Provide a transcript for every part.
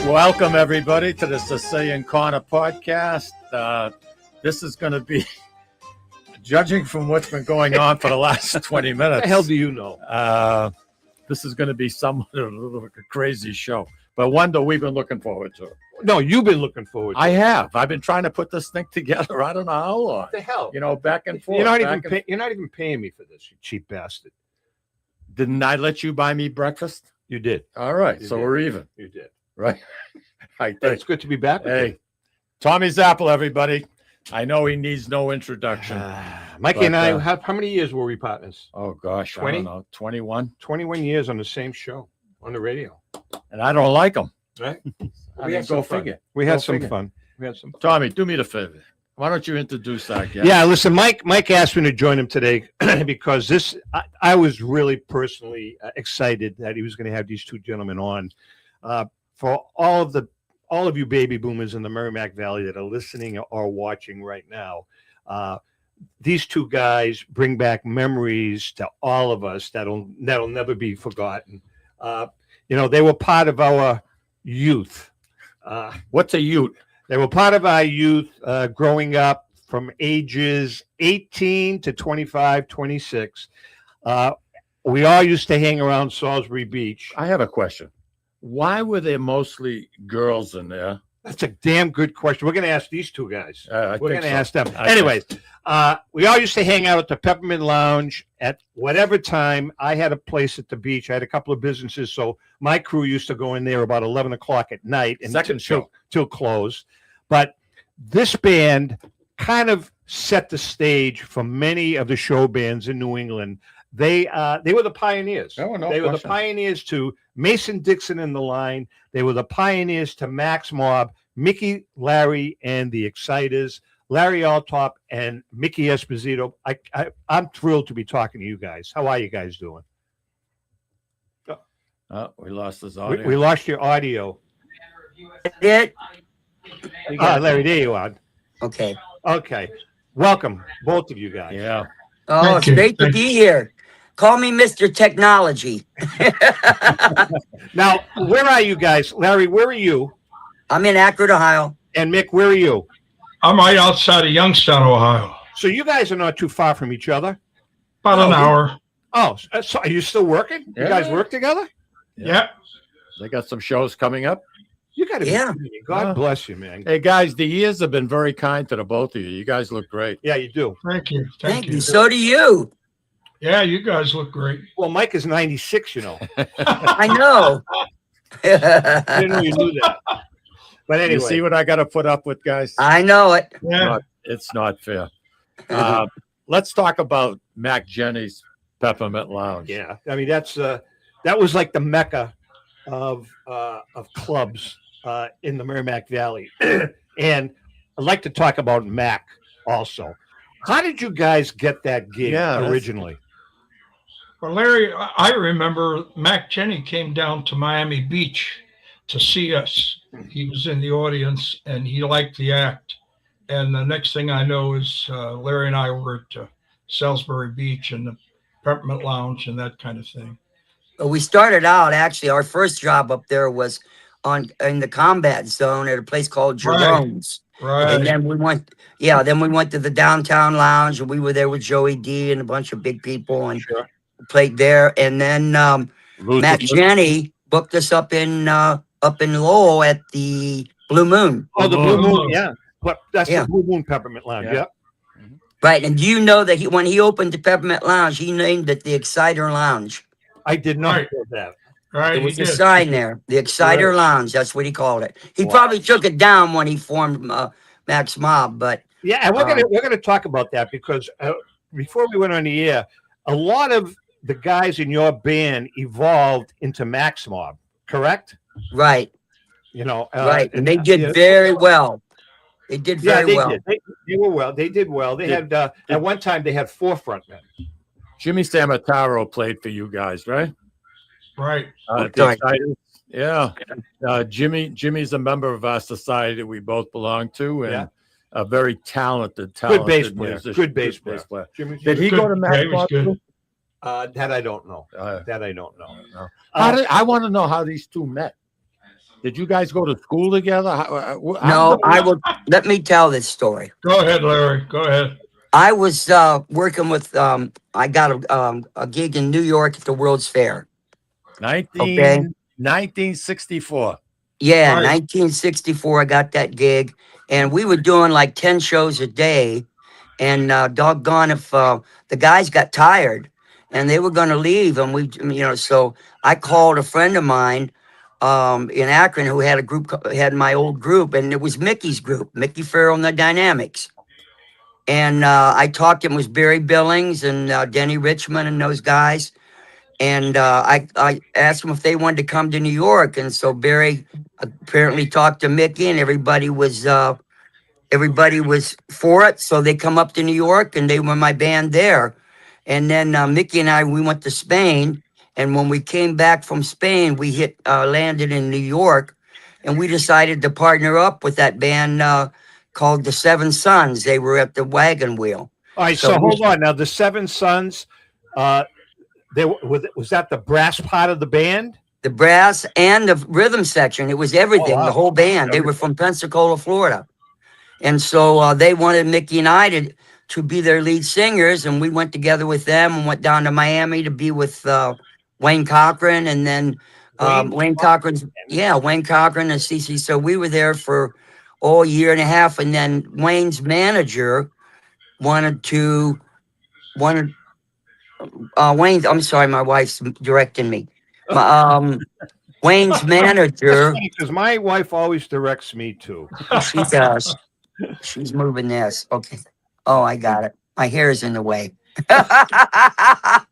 Welcome, everybody, to the Sicilian Corner podcast. This is going to be, judging from what's been going on for the last 20 minutes. What the hell do you know? This is going to be somewhat of a crazy show, but one that we've been looking forward to. No, you've been looking forward to I it. have. I've been trying to put this thing together. I don't know how long. What the hell? You know, back and forth. You're not even paying me for this, you cheap bastard. Didn't I let you buy me breakfast? You did. All right, You so did. we're even, You did. right? I Hey, think. it's good to be back with Hey, Tommy Zapple, everybody. I know he needs no introduction. you. Mikey But, and I, how many years were we partners? Oh, gosh, 20? I don't know, 21? 21 years on the same show, on the radio. And I don't like him. Right? I mean, go figure. We had Go some figure. fun. We had some fun. Tommy, do me the favor. Why don't you introduce that guy? Yeah, listen, Mike asked me to join him today because I was really personally excited that he was going to have these two gentlemen on. For all of you baby boomers in the Merrimack Valley that are listening or watching right now, these two guys bring back memories to all of us that'll never be forgotten. They were part of our youth. What's a ute? They were part of our youth growing up from ages 18 to 25, 26. We all used to hang around Salisbury Beach. I have a question. Why were there mostly girls in there? That's a damn good question. We're going to ask these two guys. I We're think going to so. ask them. I Anyways, we all used to hang out at the Peppermint Lounge at whatever time. I had a place at the beach. I had a couple of businesses, so my crew used to go in there about 11 o'clock at night and Second show. till close. But this band kind of set the stage for many of the show bands in New England. They were the pioneers. Oh, no They were the question. pioneers to Mason-Dixon in the Line. They were the pioneers to Max Mob, Mickey, Larry, and the Exciters, Larry Altop and Mickey Esposito. I'm thrilled to be talking to you guys. How are you guys doing? Oh, we lost his audio. We lost your audio. It? Larry, there you are. Okay. Okay. Welcome, both of you guys. Yeah. Oh, Thank it's you. great to be here. Call me Mr. Technology. Now, where are you guys? Larry, where are you? I'm in Akron, Ohio. And Mick, where are you? I'm right outside of Youngstown, Ohio. So you guys are not too far from each other? About an hour. Oh, so are you still working? You guys Yeah. work together? Yeah. They got some shows coming up. You got to be Yeah. kidding me. God Yeah. bless you, man. Hey, guys, the years have been very kind to the both of you. You guys look great. Yeah, you do. Thank you. Thank you. So do you. Yeah, you guys look great. Well, Mike is 96, you know. I know. I didn't know you knew that. But You anyway, see what I got to put up with, guys? I know it. Yeah. It's not fair. Let's talk about Mac Jenny's Peppermint Lounge. yeah, I mean that was like the mecca of clubs in the Merrimack Valley, and I'd like to talk about Mac also. How did you guys get that gig originally? Well, Larry, I remember Mac Jenny came down to Miami Beach to see us. He was in the audience and he liked the act. And the next thing I know is Larry and I were at Salisbury Beach and the Peppermint Lounge and that kind of thing. We started out, actually, our first job up there was in the combat zone at a place called Jerome's. Right. And then we went to the downtown lounge, and we were there with Joey D and a bunch of big people and played there. And then Mac Jenny booked us up in Lowell at the Blue Moon. Oh, the Blue Moon, yeah. But that's Yeah. the Blue Moon Peppermint Lounge, Yeah. yeah. Right. And do you know that when he opened the Peppermint Lounge, he named it the Exciter Lounge. I did not Right. know that. Right. There was he a did. sign there, the Exciter Lounge. That's what he called it. He probably took it down when he formed Max Mob, but Yeah, and we're gonna talk about that because before we went on the air, a lot of the guys in your band evolved into Max Mob, correct? right. Right, And they did very well. They did very well. did. They were well. They did well. They had at one time they had 4 frontmen. Jimmy Samataro played for you guys, right? Right. The Exciters. Yeah. Jimmy's a member of our society we both belong to, and a very talented Good bass player. musician. Good bass player. Jimmy, Did he go to Yeah, Mac he was good. that I don't know. That I don't know. I want to know how these two met. Did you guys go to school together? No, I will. Let me tell this story. Go ahead, Larry. Go ahead. I was working with. I got a gig in New York at the World's Fair. 1964. Yeah, Right. 1964. I got that gig, and we were doing like 10 shows a day. And doggone if the guys got tired, and they were going to leave, and so I called a friend of mine in Akron who had a group, had my old group, and it was Mickey's group, Mickey Farrell and the Dynamics. And I talked to him, it was Barry Billings and Denny Richmond and those guys. And I asked them if they wanted to come to New York. And so Barry apparently talked to Mickey, and everybody was for it. So they come up to New York, and they were my band there. And then Mickey and I, we went to Spain. And when we came back from Spain, we landed in New York, and we decided to partner up with that band called the Seven Sons. They were at the Wagon Wheel. All right, so hold on. Now, the Seven Sons, was that the brass part of the band? The brass and the rhythm section. It was everything, wow. The whole band. They were from Pensacola, Florida. And so they wanted Mickey and I to be their lead singers, and we went together with them and went down to Miami to be with Wayne Cochran, and then Wayne Cochran and CC. So we were there for a year and a half, and then Wayne's manager wanted Wayne. I'm sorry, my wife's directing me. Wayne's manager. Because my wife always directs me too. She does. She's moving this. Okay. Oh, I got it. My hair is in the way. but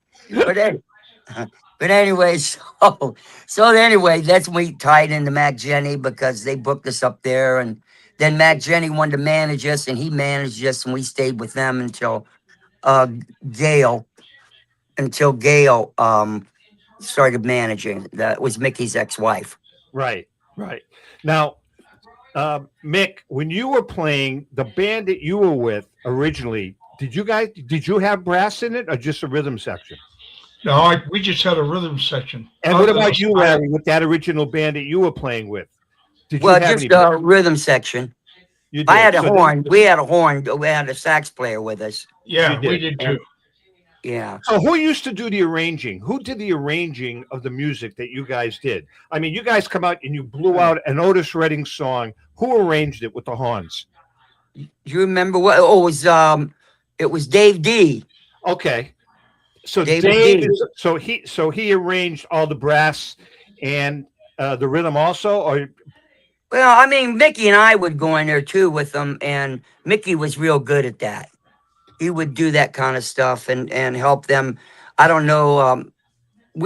anyway, so anyway, that's when we tied into Mac Jenny because they booked us up there, and then Mac Jenny wanted to manage us, and he managed us, and we stayed with them until Gail started managing. That was Mickey's ex-wife. Right. Now, Mick, when you were playing the band that you were with originally, did you have brass in it or just a rhythm section? No, we just had a rhythm section. And what about you, Larry, with that original band that you were playing with? Did you have Just any a rhythm section. You did. I had a horn. We had a horn. We had a sax player with us. Yeah, we did too. Yeah. So who used to do the arranging? Who did the arranging of the music that you guys did? I mean, you guys come out and you blew out an Otis Redding song. Who arranged it with the horns? You remember what? Oh, it was Dave D. Okay. So David Dave, so he arranged all the brass and the rhythm also, or? Well, I mean, Mickey and I would go in there too with them, and Mickey was real good at that. He would do that kind of stuff and help them. I don't know.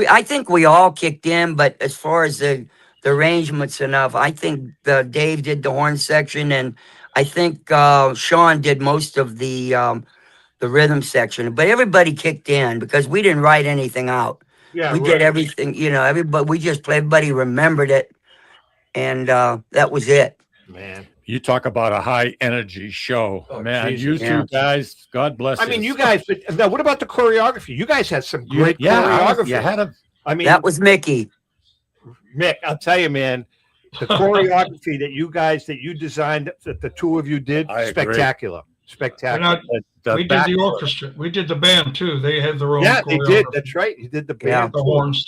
I think we all kicked in, but as far as the arrangements enough, I think Dave did the horn section, and I think Sean did most of the rhythm section. But everybody kicked in because we didn't write anything out. Yeah, we did everything. Everybody. We just played. Everybody remembered it, and that was it. Man. You talk about a high energy show, man. Jesus. You two guys, God bless you. I mean, you guys. But now, what about the choreography? You guys had some great choreography. You had a. I mean, That was Mickey. Mick, I'll tell you, man. The choreography that you designed, that the two of you did, I agree. spectacular. We did the orchestra. We did the band too. They had their own. Yeah, they did. That's right. You did the band. Yeah. The horns.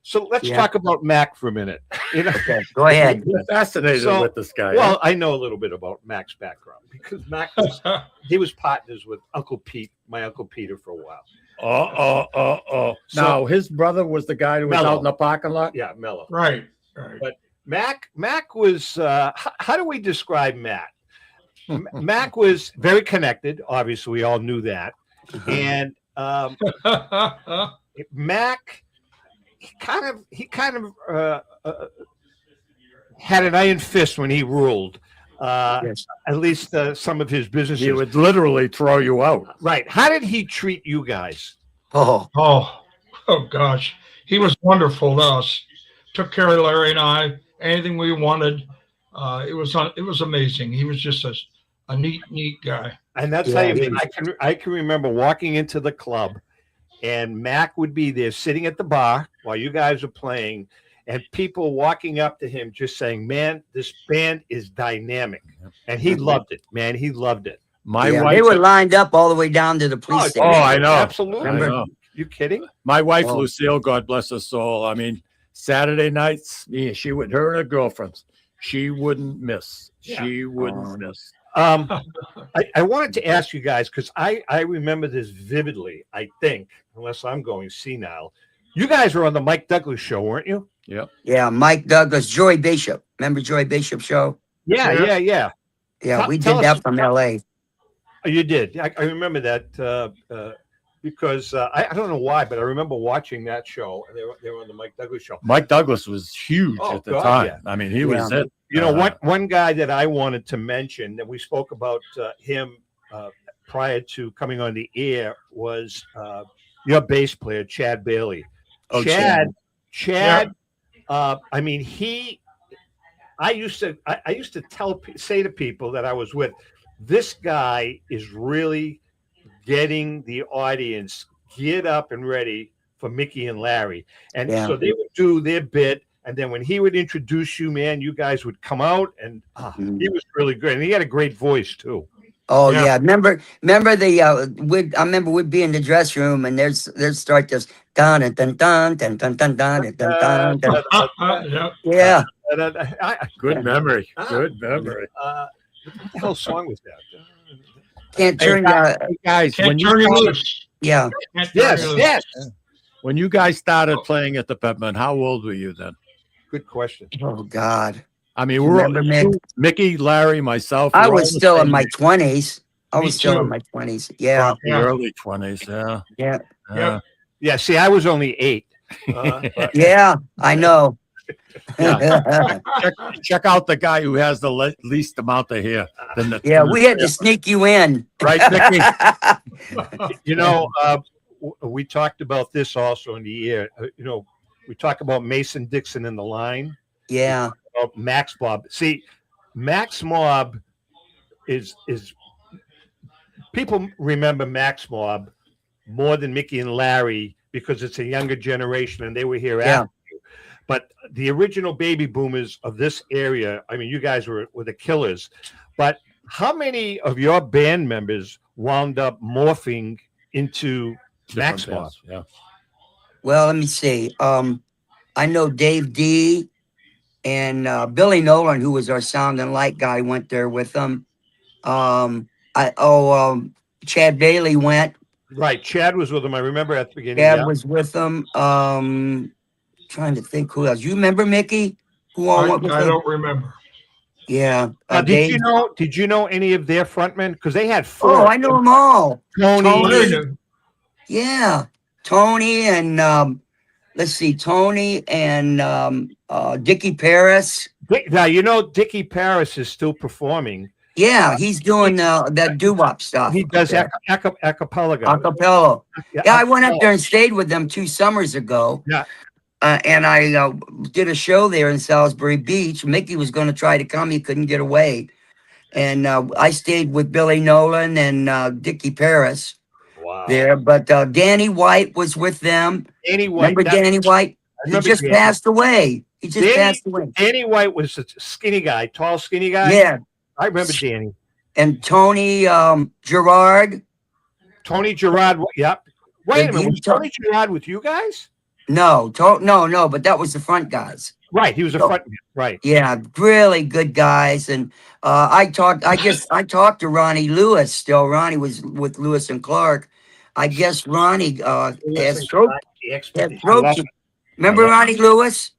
So let's talk about Mac for a minute. Okay, go ahead. You're fascinated with this guy. Well, I know a little bit about Mac's background because Mac he was partners with Uncle Pete, my Uncle Peter, for a while. So, now his brother was the guy who was Mello. out in the parking lot. Yeah, Mello. Right. But Mac was. How do we describe Mac? Mac was very connected. Obviously, we all knew that, and Mac. He kind of had an iron fist when he ruled. Yes. At least some of his businesses. He would literally throw you out. Right. How did he treat you guys? Oh, gosh. He was wonderful to us. Took care of Larry and I. Anything we wanted. It was amazing. He was just a neat guy. And that's how I can remember walking into the club, and Mac would be there sitting at the bar while you guys were playing, and people walking up to him just saying, "Man, this band is dynamic," and he loved it. Man, he loved it. My Yeah, wife, they were lined up all the way down to the police Oh, station. I know. Absolutely. I know. You kidding? My wife, Oh. Lucille, God bless her soul. I mean, Saturday nights, she would, her and her girlfriends, she wouldn't miss. Yeah. She wouldn't miss. I wanted to ask you guys, because I remember this vividly, I think, unless I'm going senile. You guys were on the Mike Douglas show, weren't you? Yep. Yeah, Mike Douglas, Joy Bishop. Remember Joy Bishop show? Yeah. Yeah, we Tell did us- that from LA. Oh, you did. I remember that because I don't know why, but I remember watching that show. And they were on the Mike Douglas show. Mike Douglas was huge Oh, at the God, time. yeah. I mean, he was it. You know, one guy that I wanted to mention that we spoke about him prior to coming on the air was your bass player, Chad Bailey. Oh, Chad. Yeah. I mean, I used to say to people that I was with, this guy is really getting the audience geared up and ready for Mickey and Larry. And Yeah. so they would do their bit. And then when he would introduce you, man, you guys would come out, and he was really good. And he had a great voice too. Oh Yeah. yeah, remember the I remember we'd be in the dress room and there's start this dun dun dun dun dun dun dun dun dun dun. Yeah. Yeah, Good memory. Ah. Good memory. What the hell song was that? can't turn Hey, guys, Can't when turn you you, loose. yeah. Can't turn Yes, you loose. yes. when you guys started playing at the Peppermint, how old were you then? Good question. Oh God, I mean, Remember, Mick? Mickey, Larry, myself. I we're all was the still in same my age, 20s. I Me was still too. in my 20s. Yeah, probably Yeah. early 20s. Yeah. yeah, Yeah. Yeah, see, I was only 8. yeah. I know. Check out the guy who has the least amount of hair. Than the Yeah, we had to sneak you in. right, Mickey. You know, we talked about this also in the air. You know, we talk about Mason Dixon in the line. Yeah, About Max Mob. See, Max Mob is people remember Max Mob more than Mickey and Larry because it's a younger generation and they were here Yeah. after you. But the original baby boomers of this area, I mean, you guys were the killers. But how many of your band members wound up morphing into Max Different Mob? bands, yeah. well, let me see. I know Dave D and Billy Nolan, who was our sound and light guy, went there with them. Chad Bailey went. Right. Chad was with them. I remember at the beginning. Chad yeah. was with them. Trying to think who else. You remember Mickey? Who all I went with them? don't remember. Yeah. Now, Dave. did you know any of their frontmen? Because they had 4. Oh, I know them all. Tony. Tony. Yeah, Tony and let's see, Tony and Dickie Paris. Now you know Dickie Paris is still performing. Yeah, he's doing that doo-wop stuff. He does Yeah. acapella. Acapella. Yeah, I went up there and stayed with them 2 summers ago. Yeah. And I did a show there in Salisbury Beach. Mickey was going to try to come. He couldn't get away. And I stayed with Billy Nolan and Dickie Paris Wow. there. But Danny White was with them. Danny White. Remember Danny White? I He remember just Danny. passed away. He just Danny- passed away. Danny White was a skinny guy, tall, skinny guy. Yeah. I remember Danny. And Tony Gerard. Tony Gerard. Yep. Wait a And minute. he Was Tony Gerard with you guys? No, but that was the front guys. Right. He was a No. frontman. Right. Yeah, really good guys. And I talked to Ronnie Lewis still. Ronnie was with Lewis and Clark. I guess Ronnie has throat. Remember Ronnie Lewis?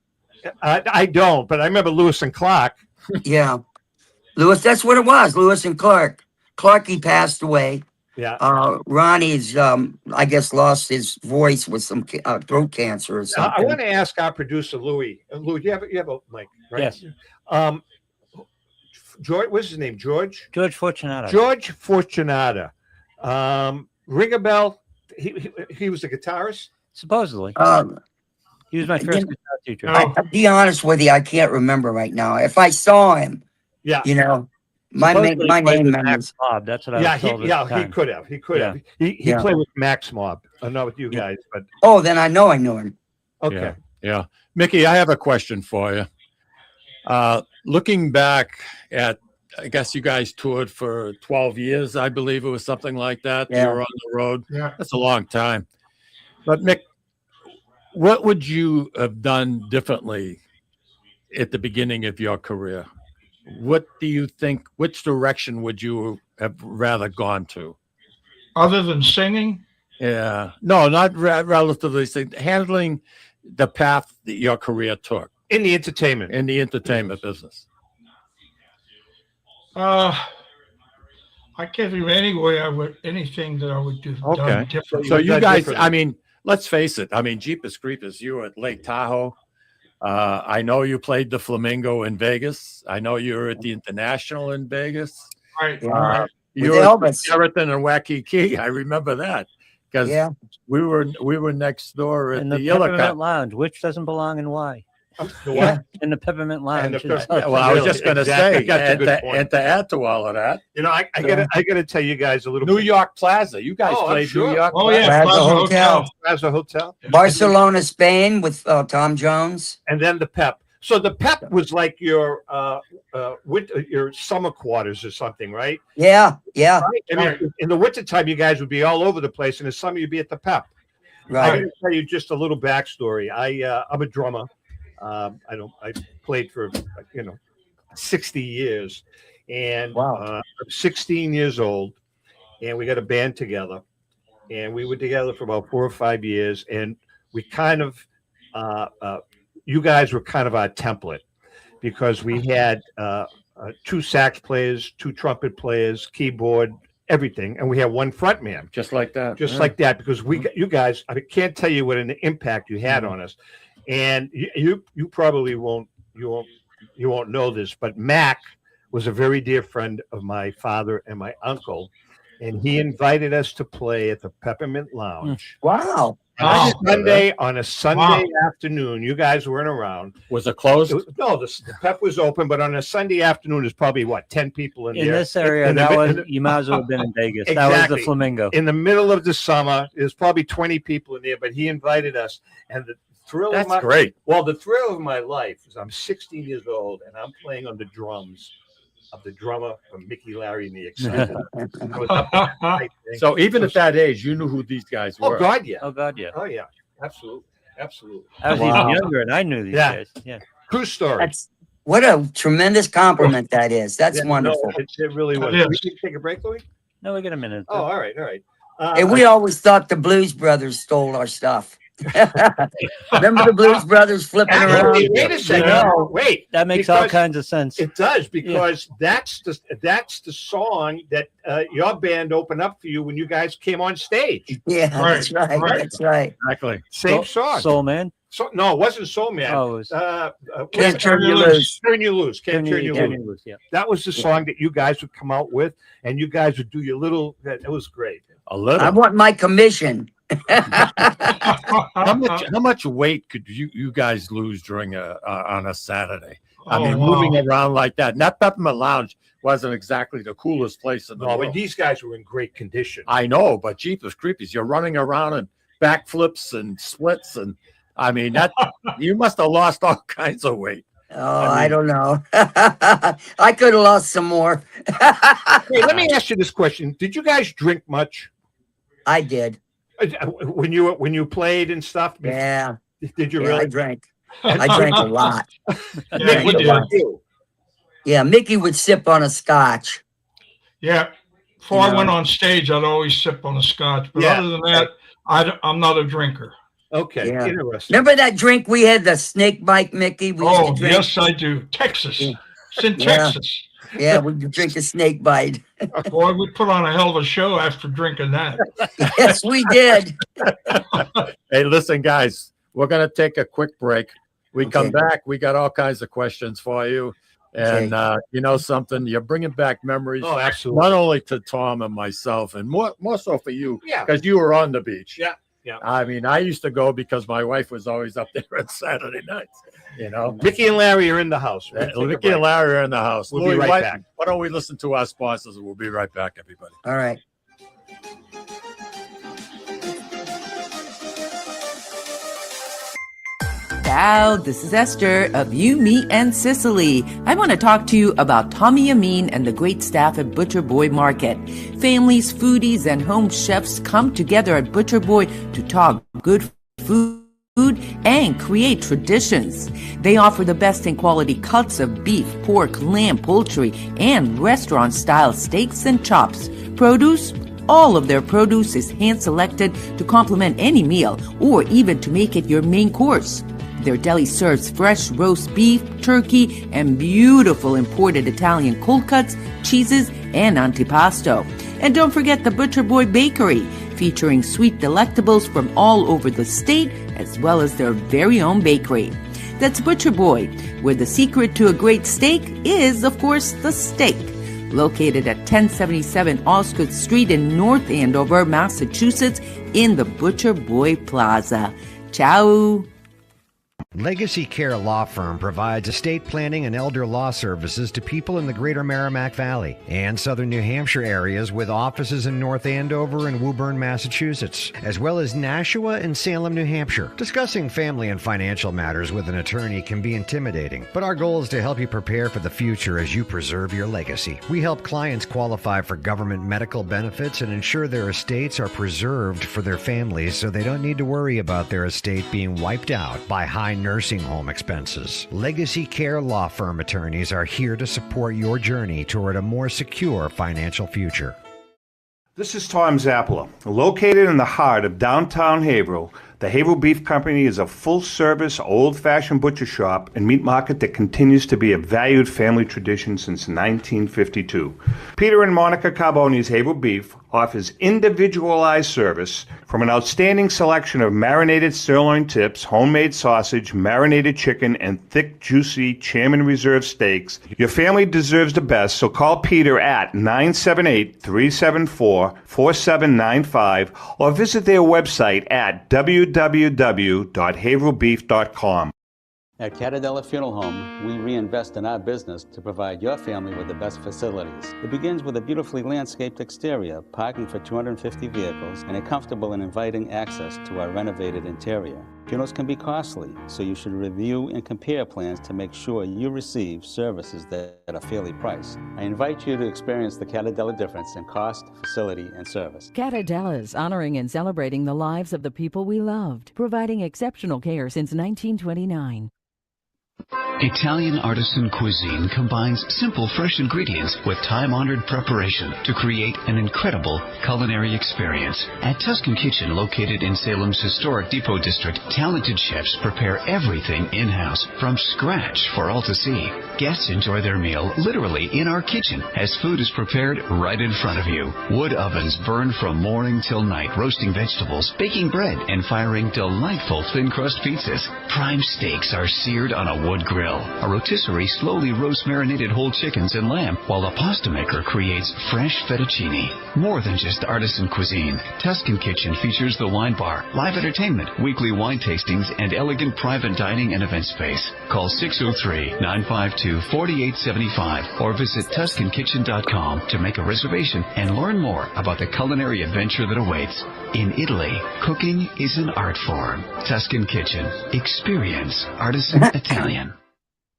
I don't, but I remember Lewis and Clark. Yeah. Lewis, that's what it was. Lewis and Clark. Clarky passed away. Yeah. Ronnie's, I guess, lost his voice with some throat cancer or I something. want to ask our producer Louis. Louis, you have a mic, right? Yes. George, what's his name? George. George Fortunato. George Fortunata. Ring a bell. He was a guitarist. Supposedly. He was my first again- guitar teacher. No. I'll be honest with you, I can't remember right now. If I saw him, Yeah. you know, my Supposedly my he played name with members. Max Bob. That's what I Yeah, was told. he could have. He could Yeah. have. He Yeah. played with Max Mob. Not with you guys, but Oh, then I know I knew him. okay. Yeah. Yeah. Mickey, I have a question for you. Looking back at, I guess you guys toured for 12 years, I believe it was something like that. Yeah. You were on the road. Yeah. That's a long time. But Mick, what would you have done differently at the beginning of your career? What do you think, which direction would you have rather gone to? Other than singing, Yeah. No, not relatively handling the path that your career took In the entertainment. in the entertainment business. I can't think of anything that I would do Okay. done differently. So You've you done guys, differently. I mean, let's face it. I mean, Jeepers Creepers, you were at Lake Tahoe. I know you played the Flamingo in Vegas. I know you were at the International in Vegas. Right. Yeah. You With were at Elvis. Sheraton and Waikiki. I remember that because Yeah. we were next door at In the the Peppermint Illica. Lounge, which doesn't belong and why? Yeah. In the Peppermint Lounge. the Well, I was just going to Exactly. say, That's a good point. and to add to all of that, You know, I gotta tell you guys a little New bit. York Plaza. You guys Oh, I'm played sure. New York. Oh Plaza. yeah, Plaza Plaza Hotel. Hotel. Plaza Hotel, Barcelona, Spain with Tom Jones. and then the Pep. So the Pep was like your summer quarters or something, right? Yeah. Yeah. Right? I mean, in the wintertime, you guys would be all over the place, and in the summer, you'd be at the Pep. I Right. got to tell you just a little backstory. I'm a drummer. I played for 60 years, and Wow. I'm 16 years old, and we got a band together, and we were together for about 4 or 5 years, and we kind of you guys were kind of our template because we had 2 sax players, 2 trumpet players, keyboard, everything, and we had 1 front man. Just like that. Just Yeah. like that, because you guys, I can't tell you what an impact you had on us, and you probably won't know this, but Mac was a very dear friend of my father and my uncle, and he invited us to play at the Peppermint Lounge Wow. Wow. on a Sunday afternoon. You guys weren't around. Was it closed? The Pep was open, but on a Sunday afternoon, there's probably 10 people in In there. this area, In the that mid- was in the- you might as well have been in Vegas. That was Exactly. the Flamingo. In the middle of the summer, there's probably 20 people in there, but he invited us, and the thrill That's of my great. Well, the thrill of my life is I'm 16 years old and I'm playing on the drums of the drummer from Mickey, Larry, and the Excited. I was up at night, So even at that age, you knew who these guys were. oh God, yeah, Oh God, yeah. oh yeah, absolutely, absolutely. I was Wow. even younger, and I knew these Yeah. guys. Yeah. True story. That's what a tremendous compliment that is. That's Yeah, no, wonderful. it really was. It is. We can take a break, Louis? No, we got a minute. Oh, all right, all right. And we always thought the Blues Brothers stole our stuff. Remember the Blues Brothers flipping around? Actually, wait a second. No. Wait, That makes all because kinds of sense. it does, because that's the song that your band opened up for you when you guys came on stage. Yeah, that's right. Right. That's right. Exactly. Same song. Soul Man. So, no, it wasn't Soul Man. Oh, it was Can't turn you loose. Turn you loose. Can't turn you Turn loose. You Loose, yeah. That was the song that you guys would come out with, and you guys would do your little. It was great. A little. I want my commission. How much weight could you guys lose during on a Saturday? I Oh, mean, wow. moving around like that. And that Peppermint Lounge wasn't exactly the coolest place in the No, but world. these guys were in great condition. I know, but Jeepers Creepies, you're running around and backflips and splits, and I mean that you must have lost all kinds of weight. Oh, I don't know. I could have lost some more. Hey, let me ask you this question: did you guys drink much I did. when you played and stuff? Yeah. Did you Yeah, I really? drank. I drank a lot. Yeah, we Mickey did. did. Yeah, Mickey would sip on a scotch. Yeah. Before I went on stage, I'd always sip on a scotch. But Yeah. other than that, I'm not a drinker. Okay, Yeah. interesting. Remember that drink we had, the snake bite, Mickey? We used Oh, to drink. yes, I do. Texas. Yeah. It's in Yeah. Texas. Yeah, we would drink a snake bite. Boy, we put on a hell of a show after drinking that. Yes, we did. Hey, listen, guys, we're gonna take a quick break. We come Okay. back. We got all kinds of questions for you, and you know something, you're bringing back memories. Oh, absolutely. Not only to Tom and myself, and more so for you, Yeah. because you were on the beach. Yeah, yeah. I mean, I used to go because my wife was always up there on Saturday nights. You know, Mickey and Larry are in the house. We'll take a Mickey and break. Larry are in the house. We'll be Louis, right why, back. why don't we listen to our sponsors, and we'll be right back, everybody. All right. Ciao, this is Esther of You, Me, and Sicily. I want to talk to you about Tommy Amin and the great staff at Butcher Boy Market. Families, foodies, and home chefs come together at Butcher Boy to talk good food and create traditions. They offer the best in quality cuts of beef, pork, lamb, poultry, and restaurant-style steaks and chops. Produce? All of their produce is hand-selected to complement any meal or even to make it your main course. Their deli serves fresh roast beef, turkey, and beautiful imported Italian cold cuts, cheeses, and antipasto. And don't forget the Butcher Boy Bakery, featuring sweet delectables from all over the state, as well as their very own bakery. That's Butcher Boy, where the secret to a great steak is, of course, the steak. Located at 1077 Osgood Street in North Andover, Massachusetts, in the Butcher Boy Plaza. Ciao! Legacy Care Law Firm provides estate planning and elder law services to people in the greater Merrimack Valley and southern New Hampshire areas, with offices in North Andover and Woburn, Massachusetts, as well as Nashua and Salem, New Hampshire. Discussing family and financial matters with an attorney can be intimidating, but our goal is to help you prepare for the future as you preserve your legacy. We help clients qualify for government medical benefits and ensure their estates are preserved for their families so they don't need to worry about their estate being wiped out by high nursing home expenses. Legacy Care Law Firm attorneys are here to support your journey toward a more secure financial future. This is Tom Zappala. Located in the heart of downtown Haverhill, the Haverhill Beef Company is a full-service, old-fashioned butcher shop and meat market that continues to be a valued family tradition since 1952. Peter and Monica Carboni's Haverhill Beef offers individualized service from an outstanding selection of marinated sirloin tips, homemade sausage, marinated chicken, and thick, juicy Chairman Reserve steaks. Your family deserves the best, so call Peter at 978-374-4795 or visit their website at www.haverhillbeef.com. At Catadella Funeral Home, we reinvest in our business to provide your family with the best facilities. It begins with a beautifully landscaped exterior, parking for 250 vehicles, and a comfortable and inviting access to our renovated interior. Funerals can be costly, so you should review and compare plans to make sure you receive services that are fairly priced. I invite you to experience the Catadella difference in cost, facility, and service. Catadella's honoring and celebrating the lives of the people we loved, providing exceptional care since 1929. Italian artisan cuisine combines simple, fresh ingredients with time-honored preparation to create an incredible culinary experience. At Tuscan Kitchen, located in Salem's historic Depot District, talented chefs prepare everything in-house from scratch for all to see. Guests enjoy their meal literally in our kitchen as food is prepared right in front of you. Wood ovens burn from morning till night, roasting vegetables, baking bread, and firing delightful thin-crust pizzas. Prime steaks are seared on a wood grill. A rotisserie slowly roasts marinated whole chickens and lamb, while a pasta maker creates fresh fettuccine. More than just artisan cuisine, Tuscan Kitchen features the wine bar, live entertainment, weekly wine tastings, and elegant private dining and event space. Call 603-952-4875 or visit TuscanKitchen.com to make a reservation and learn more about the culinary adventure that awaits. In Italy, cooking is an art form. Tuscan Kitchen. Experience artisan Italian.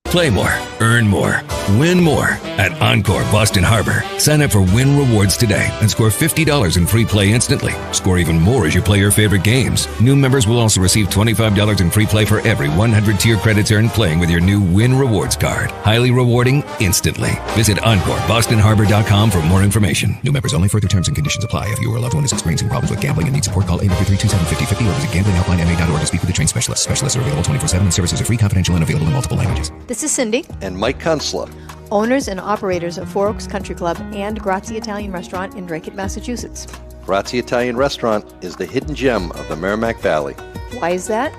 Play more, earn more, win more at Encore Boston Harbor. Sign up for Win Rewards today and score $50 in free play instantly. Score even more as you play your favorite games. New members will also receive $25 in free play for every 100 tier credits earned playing with your new Win Rewards card. Highly rewarding instantly. Visit EncoreBostonHarbor.com for more information. New members only. Further terms and conditions apply. If you or a loved one is experiencing problems with gambling and needs support, call 833-273-5050 or visit gamblinghelplinema.org to speak with a trained specialist. Specialists are available 24/7 and services are free, confidential, and available in multiple languages. This is Cindy. And Mike Kunstler, owners and operators of Four Oaks Country Club and Grazie Italian Restaurant in Drake, Massachusetts. Grazie Italian Restaurant is the hidden gem of the Merrimack Valley. Why is that?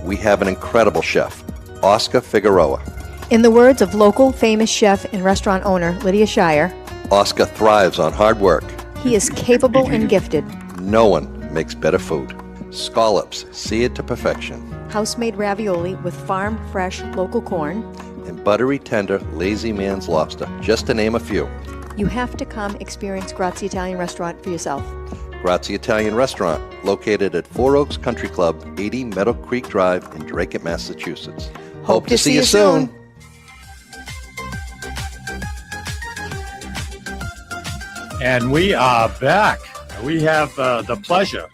We have an incredible chef, Oscar Figueroa. In the words of local famous chef and restaurant owner Lydia Shire, Oscar thrives on hard work. He is capable and gifted. No one makes better food. Scallops, seared to perfection. House-made ravioli with farm-fresh local corn. And buttery, tender, lazy man's lobster, just to name a few. You have to come experience Grazie Italian Restaurant for yourself. Grazie Italian Restaurant, located at 4 Oaks Country Club, 80 Meadow Creek Drive in Dracut, Massachusetts. Hope to see you soon. And we are back. We have the pleasure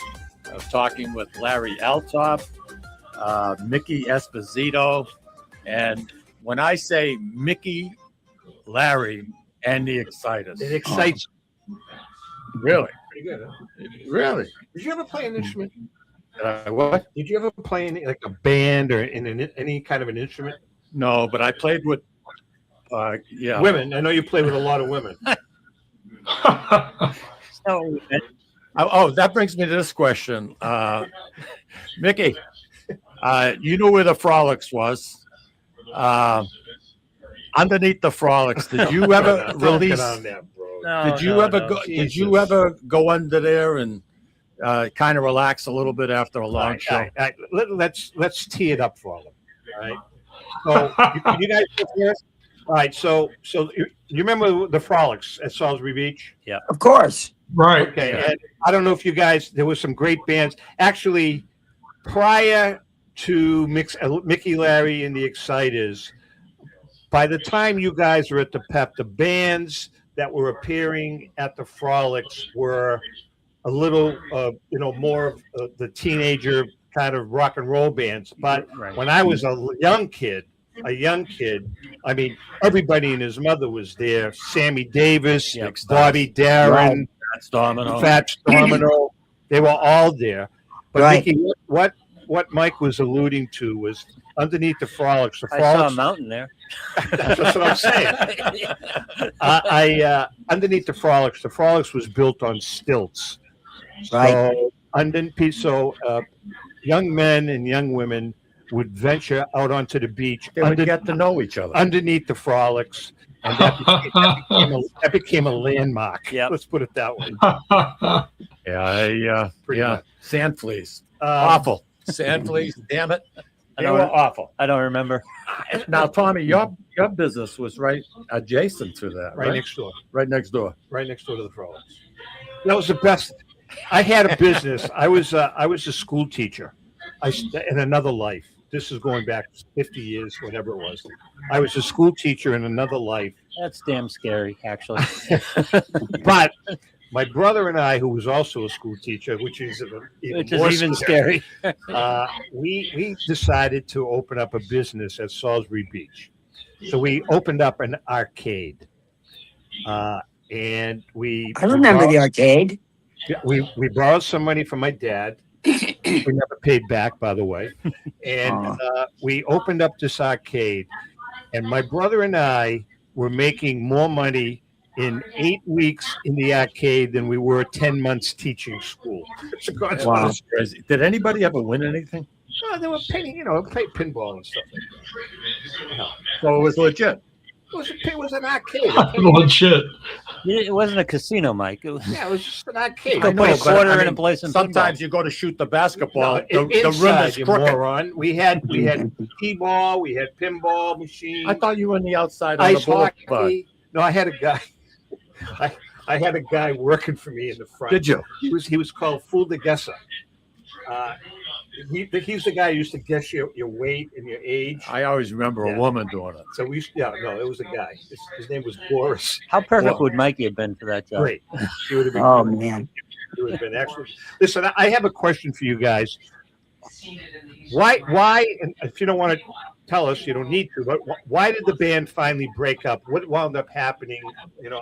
of talking with Larry Altop, Mickey Esposito, and when I say Mickey, Larry, and the Exciters. It excites. Really? Pretty good, huh? Really? Did you ever play an instrument? What? Did you ever play in like a band or in any kind of an instrument? No, but I played with, Women. I know you played with a lot of women. Oh, that brings me to this question. Mickey, you know where the Frolics was. Underneath the Frolics, did you ever release? Did you ever go under there and kind of relax a little bit after a long show? Let's tee it up for them. All right. So you guys go first. All right. So you remember the Frolics at Salisbury Beach? Yeah. Of course. Right. Okay. And I don't know if you guys. There were some great bands actually prior to Mickey, Larry, and the Exciters. By the time you guys were at the Pep, the bands that were appearing at the Frolics were a little, more of the teenager kind of rock and roll bands. But when I was a young kid, I mean, everybody and his mother was there. Sammy Davis, Bobby Darin, Fats Domino. They were all there. But Mickey, what Mike was alluding to was underneath the Frolics. I saw a mountain there. That's what I'm saying. Underneath the Frolics was built on stilts. Right. So young men and young women would venture out onto the beach. They would get to know each other underneath the Frolics, and that became a landmark. Yep. Let's put it that way. Yeah. Sand fleas. Awful. Sand fleas. Damn it. They were awful. I don't remember. Now, Tommy, your business was right adjacent to that, right? Next door. Right next door. Right next door to the Frolics. That was the best. I had a business. I was a school teacher. In another life. This is going back 50 years, whatever it was. I was a school teacher in another life. That's damn scary, actually. But my brother and I, who was also a school teacher, which is even scary, we decided to open up a business at Salisbury Beach. So we opened up an arcade, and I remember the arcade. We borrowed some money from my dad. We never paid back, by the way. And we opened up this arcade, and my brother and I were making more money in 8 weeks in the arcade than we were 10 months teaching school. Wow. Did anybody ever win anything? No, they were playing, play pinball and stuff like that. So it was legit. It was an arcade. Legit. It wasn't a casino, Mike. It was just an arcade. Go put a quarter in and play some sometimes pinball. You go to shoot the basketball. No, the rim is crooked. Moron. We had t-ball, we had pinball machines. I thought you were on the outside on ice the boulevard. Hockey. No, I had a guy. I had a guy working for me in the front. Did you? He was called Fool the Guesser. He's the guy who used to guess your weight and your age. I always remember a woman doing it. So it was a guy. His name was Boris. How perfect would Mikey have been for that job? Great. He would have been. Oh man, he would have been excellent. Listen, I have a question for you guys. Why? And if you don't want to tell us, you don't need to. But why did the band finally break up? What wound up happening?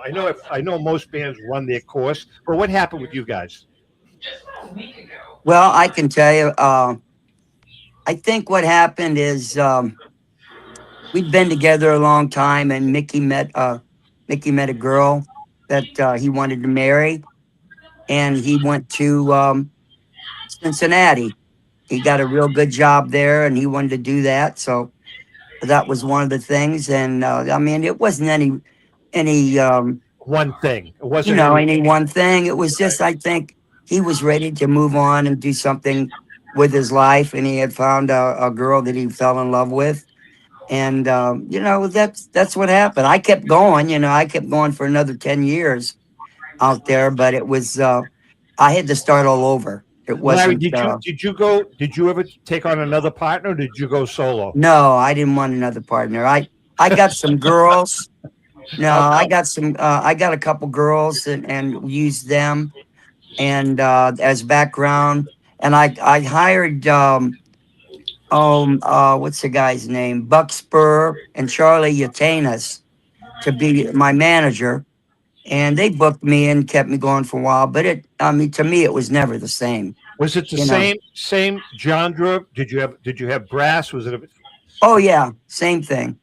I know most bands run their course, but what happened with you guys? Well, I can tell you. I think what happened is we'd been together a long time, and Mickey met a girl that he wanted to marry, and he went to Cincinnati. He got a real good job there, and he wanted to do that. So that was one of the things. And it wasn't any one thing. It wasn't any one thing. It was just, I think, he was ready to move on and do something with his life, and he had found a girl that he fell in love with, and that's what happened. I kept going, I kept going for another 10 years out there, but it was I had to start all over. It Larry, wasn't. did you ever take on another partner, or did you go solo? No, I didn't want another partner. I got some girls. No, I got a couple girls and used them and as background. And I hired what's the guy's name? Buck Spur and Charlie Yatanis to be my manager. And they booked me and kept me going for a while. But to me, it was never the same. Was it the same genre? Did you have brass? Was it a Oh yeah, same thing.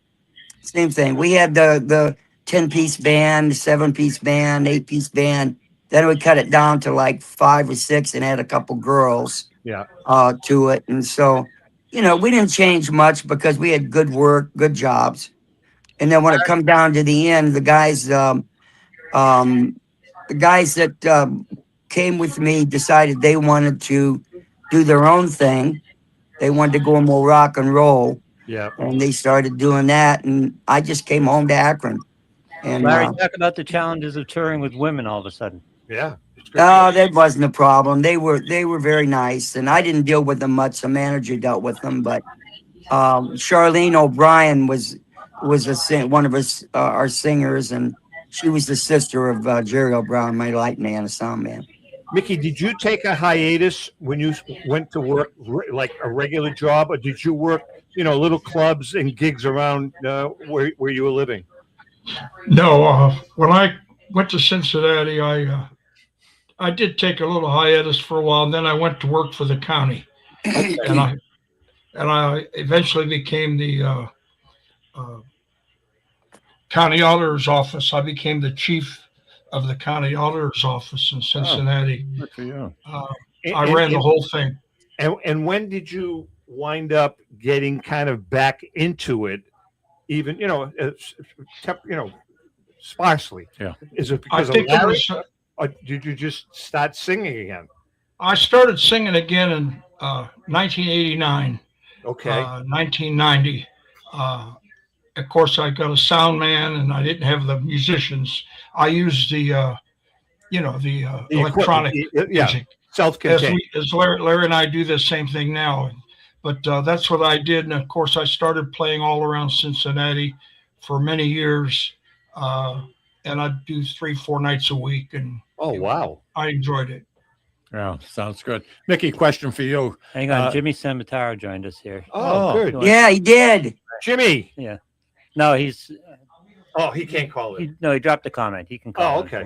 Same thing. We had the 10-piece band, 7-piece band, 8-piece band. Then we cut it down to like 5 or 6 and add a couple girls to it. And so, we didn't change much because we had good work, good jobs. And then when it come down to the end, the guys that came with me decided they wanted to do their own thing. They wanted to go more rock and roll. Yeah. And they started doing that. And I just came home to Akron. And Larry, talk about the challenges of touring with women all of a sudden. Yeah. Oh, that wasn't a problem. They were very nice. And I didn't deal with them much. The manager dealt with them. But Charlene O'Brien was one of our singers. And she was the sister of Jerry O'Brien, my light man, a sound man. Mickey, did you take a hiatus when you went to work like a regular job, or did you work, little clubs and gigs around where you were living? No, when I went to Cincinnati, I did take a little hiatus for a while, and then I went to work for the county, and I eventually became the county auditor's office. I became the chief of the county auditor's office in Cincinnati. Good for you. I ran the whole thing. And when did you wind up getting kind of back into it, even sparsely? Yeah. Is it because of Larry, or did you just start singing again? I started singing again in 1989. Okay. 1990. Of course, I got a sound man, and I didn't have the musicians. I used the electronic music. Self-contained. As Larry and I do the same thing now. But that's what I did. And of course, I started playing all around Cincinnati for many years. And I'd do 3-4 nights a week. And wow. I enjoyed it. Yeah, sounds good. Mickey, question for you. Hang on, Jimmy Samataro joined us here. Oh, good. Yeah, he did. Jimmy. Yeah. No, he's. He can't call it. He dropped a comment. He can call. Oh, okay.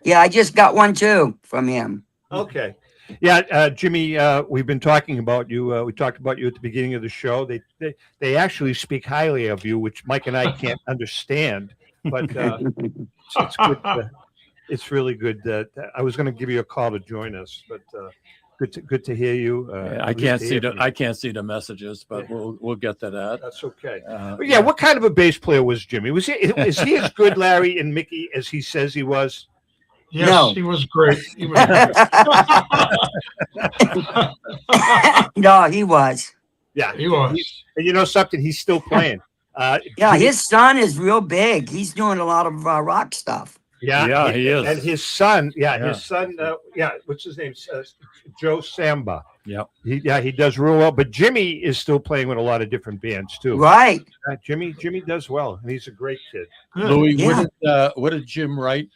Yeah, I just got one too from him. Okay. Yeah, Jimmy, we've been talking about you. We talked about you at the beginning of the show. They actually speak highly of you, which Mike and I can't understand. But it's good. It's really good. I was going to give you a call to join us, but good to hear you. I can't see the messages, but we'll get to that. That's okay. What kind of a bass player was Jimmy? Is he as good, Larry and Mickey, as he says he was? Yes, No. He was great. No, he was. Yeah, he was. And you know something? He's still playing. Yeah, his son is real big. He's doing a lot of rock stuff. Yeah, he is. And his son, what's his name? Joe Samba. Yep. He does real well. But Jimmy is still playing with a lot of different bands too. Right. Jimmy does well, and he's a great kid. Louis, what did Jim write?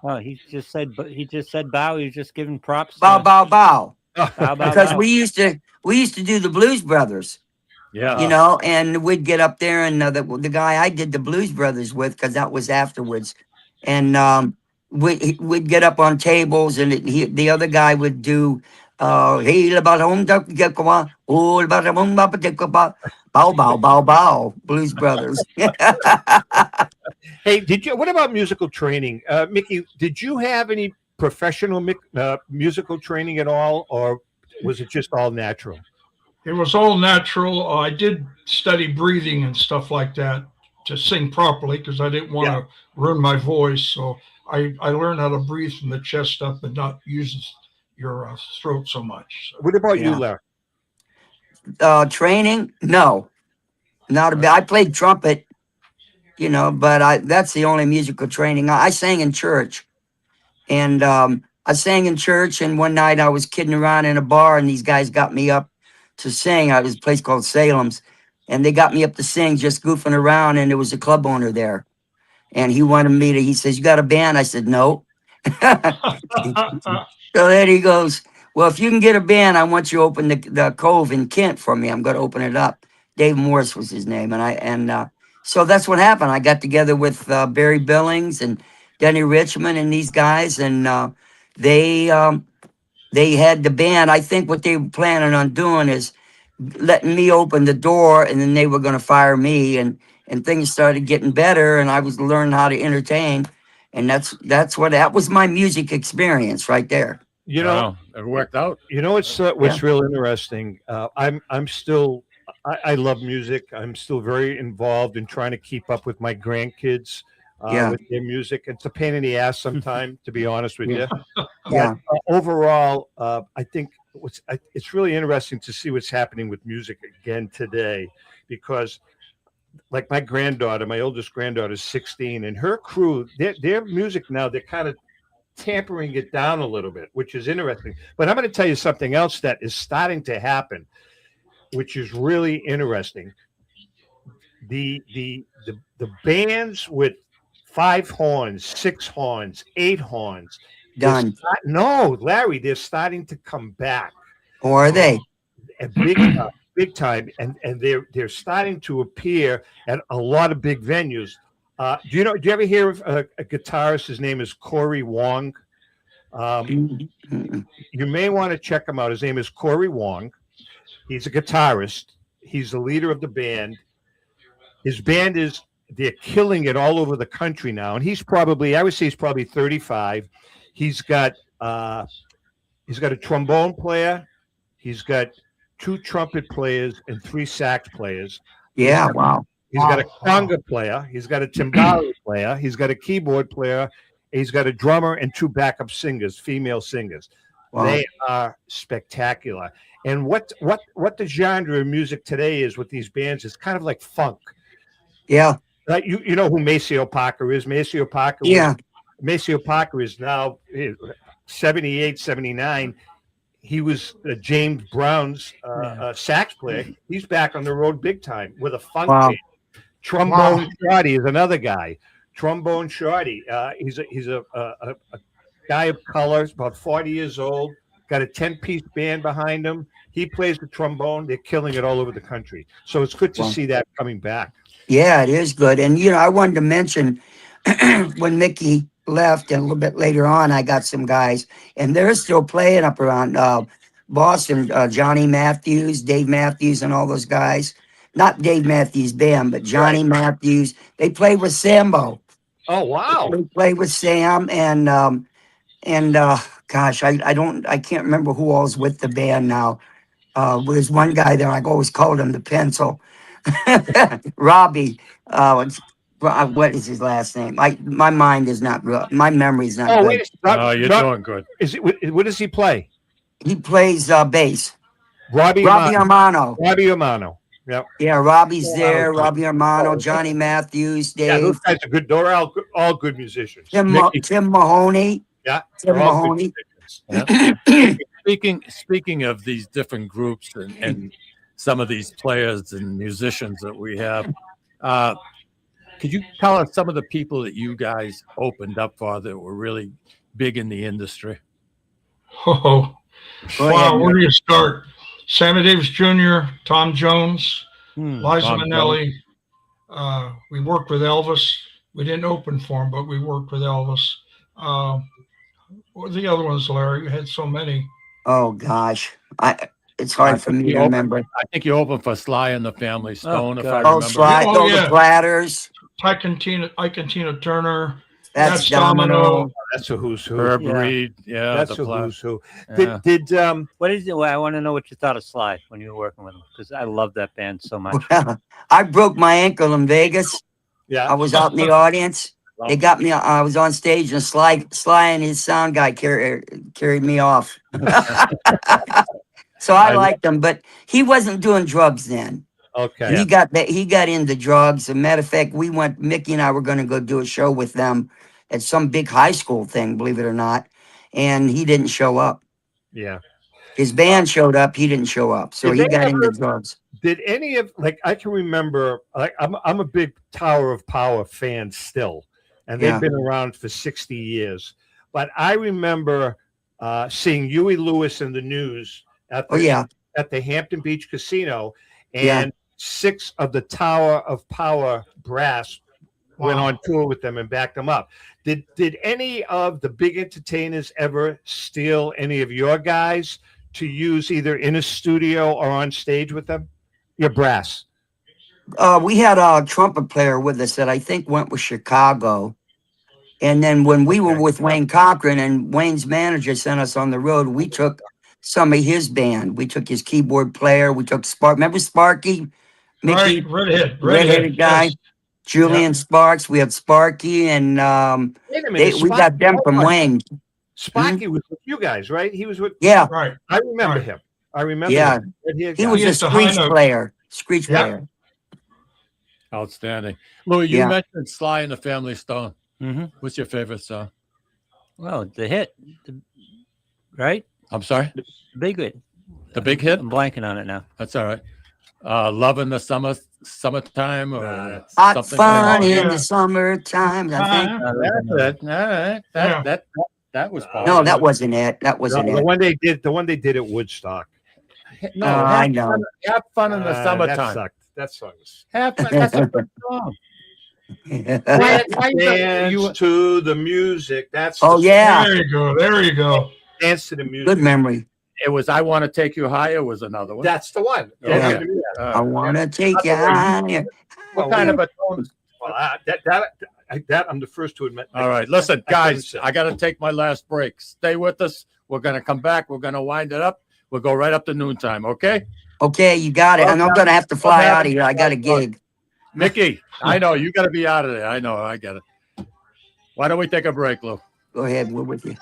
Oh, he just said bow. He was just giving props. Bow, bow, bow. Bow, Because bow. we used to do the Blues Brothers. Yeah. And we'd get up there, and the guy I did the Blues Brothers with, because that was afterwards, and we'd get up on tables, and the other guy would do bow, bow, bow, bow, Blues Brothers. Hey, what about musical training? Mickey, did you have any professional musical training at all, or was it just all natural? It was all natural. I did study breathing and stuff like that to sing properly because I didn't want to ruin my voice. So I learned how to breathe from the chest up and not use your throat so much. So. What about you, Larry? Training? No, not a bit. I played trumpet, but that's the only musical training. I sang in church, And I sang in church, and one night I was kidding around in a bar, and these guys got me up to sing. It was a place called Salem's, and they got me up to sing, just goofing around, and there was a club owner there. And he wanted me to, he says, "You got a band?" I said, "No." So then he goes, "Well, if you can get a band, I want you to open the Cove in Kent for me. I'm going to open it up." Dave Morris was his name. And so that's what happened. I got together with Barry Billings and Denny Richmond and these guys, and they had the band. I think what they were planning on doing is letting me open the door, and then they were going to fire me, and things started getting better, and I was learning how to entertain, and that was my music experience right there. You know, it worked out. You know, what's real interesting. I'm still, I love music. I'm still very involved in trying to keep up with my grandkids with their music. It's a pain in the ass sometimes, to be honest with you. Yeah. But, overall, I think it's really interesting to see what's happening with music again today, because like my granddaughter, my oldest granddaughter is 16, and her crew, their music now, they're kind of tampering it down a little bit, which is interesting. But I'm going to tell you something else that is starting to happen, which is really interesting. The bands with 5 horns, 6 horns, 8 horns. Done. No, Larry, they're starting to come back. Or are they? Big time, and they're starting to appear at a lot of big venues. Do you ever hear of a guitarist? His name is Corey Wong. You may want to check him out. His name is Corey Wong. He's a guitarist. He's the leader of the band. His band they're killing it all over the country now. And I would say he's probably 35. He's got a trombone player. He's got 2 trumpet players and 3 sax players. Yeah, wow. He's got a conga player. He's got a timbale player. He's got a keyboard player. He's got a drummer and 2 backup singers, female singers. Wow. They are spectacular. And what the genre of music today is with these bands is kind of like funk. Yeah. Like you know who Maceo Parker is? Maceo Parker. Yeah. Maceo Parker is now 78, 79. He was James Brown's sax player. He's back on the road big time with a funk band. Trombone Shorty is another guy. Trombone Shorty. He's a guy of color, about 40 years old. Got a 10-piece band behind him. He plays the trombone. They're killing it all over the country. So it's good to see that coming back. Yeah, it is good. And, I wanted to mention when Mickey left, and a little bit later on, I got some guys, and they're still playing up around Boston. Johnny Matthews, Dave Matthews, and all those guys. Not Dave Matthews Band, but Johnny Matthews. They play with Sambo. Oh, wow. They play with Sam, and gosh, I can't remember who all's with the band now. There's one guy there, I always called him the pencil. Robbie. What is his last name? My mind is not good. My memory is not good. You're doing good. What does he play? He plays bass. Robbie Armano. Robbie Armano. Yep. Yeah, Robbie's there. Robbie Armano, Johnny Matthews, Dave. Yeah, those guys are good. They're all good musicians. Tim Mahoney. Yeah. Tim Mahoney. Yeah. Speaking of these different groups and some of these players and musicians that we have, could you tell us some of the people that you guys opened up for that were really big in the industry? Oh, wow. Where do you start? Sammy Davis Jr., Tom Jones, Liza Minnelli. We worked with Elvis. We didn't open for him, but we worked with Elvis. What were the other ones, Larry? We had so many. Oh, gosh. It's hard for me to remember. I think you opened for Sly and the Family Stone, if I remember. Sly, the Platters. Ike and Tina Turner. That's Domino. That's a who's who. Herb Reed. Yeah, that's a who's who. What is it? Well, I want to know what you thought of Sly when you were working with him, because I love that band so much. I broke my ankle in Vegas. Yeah, I was out in the audience. They got me. I was on stage, and Sly and his sound guy carried me off. So I liked him, but he wasn't doing drugs then. Okay. He got into drugs. As a matter of fact, Mickey and I were going to go do a show with them at some big high school thing, believe it or not, and he didn't show up. Yeah. His band showed up, he didn't show up, so Did he they got into ever- drugs. Did any of, like, I can remember, like, I'm a big Tower of Power fan still, and they've Yeah. been around for 60 years. But I remember seeing Huey Lewis in the news at the Hampton Beach Casino, and 6 of the Tower of Power brass went on tour with them and backed them up. Did any of the big entertainers ever steal any of your guys to use either in a studio or on stage with them? Your brass. We had a trumpet player with us that I think went with Chicago. And then when we were with Wayne Cochran and Wayne's manager sent us on the road, we took some of his band. We took his keyboard player. We took Spark. Remember Sparky? Mickey? Right, redheaded guy. yes. Julian Sparks. We had Sparky and Wait a minute, we got them from Wayne. Sparky was with you guys, right? He was with. Yeah. Right. I remember him. I remember. Yeah. him. Red-haired He guy. was a used to high screech note. player. Screech Yeah. player. Outstanding. Louis, you Yeah. mentioned Sly and the Family Stone. Mm-hmm. What's your favorite song? Well, the hit, right? I'm sorry? The big hit. The big hit? I'm blanking on it now. That's all right. Love in the summertime or Hot something fun like in that. the summertime. I think. That's it. All right. That was part No, of that it. wasn't it. That wasn't The it. one they did at Woodstock. No, I know. Have fun in the That summertime. sucked. That song was. Have fun. That's a good song. Dance to the music. That's. Oh, the yeah. There you go. There you go. Dance to the music. Good memory. It was I Want to Take You Higher was another one. That's the one. Yeah. Dance to the music. I want to take you higher. What kind of a tone? Well, that I'm the first to admit. All right, listen, I couldn't guys, say. I got to take my last break. Stay with us. We're going to come back. We're going to wind it up. We'll go right up to noontime, okay? Okay, you got it. And I'm going to have to fly out of here. I got a gig. Mickey, I know you got to be out of there. I know, I get it. Why don't we take a break, Lou? Go ahead. We're with you.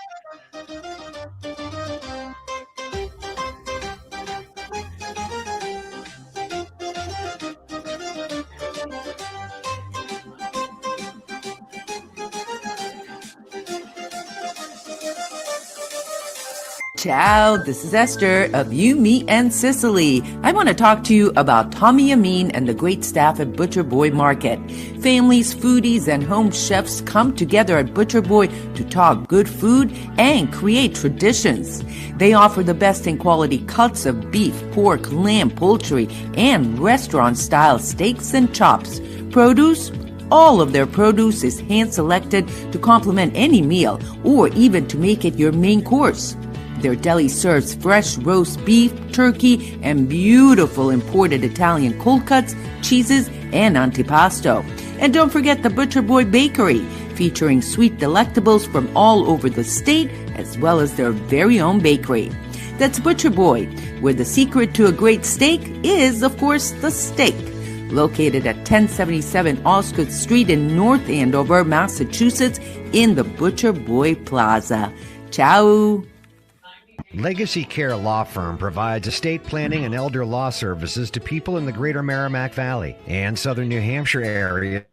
Ciao, this is Esther of You, Me, and Sicily. I want to talk to you about Tommy Amin and the great staff at Butcher Boy Market. Families, foodies, and home chefs come together at Butcher Boy to talk good food and create traditions. They offer the best in quality cuts of beef, pork, lamb, poultry, and restaurant-style steaks and chops. Produce? All of their produce is hand-selected to complement any meal or even to make it your main course. Their deli serves fresh roast beef, turkey, and beautiful imported Italian cold cuts, cheeses, and antipasto. And don't forget the Butcher Boy Bakery, featuring sweet delectables from all over the state, as well as their very own bakery. That's Butcher Boy, where the secret to a great steak is, of course, the steak. Located at 1077 Osgood Street in North Andover, Massachusetts, in the Butcher Boy Plaza. Ciao! Legacy Care Law Firm provides estate planning and elder law services to people in the greater Merrimack Valley and southern New Hampshire areas,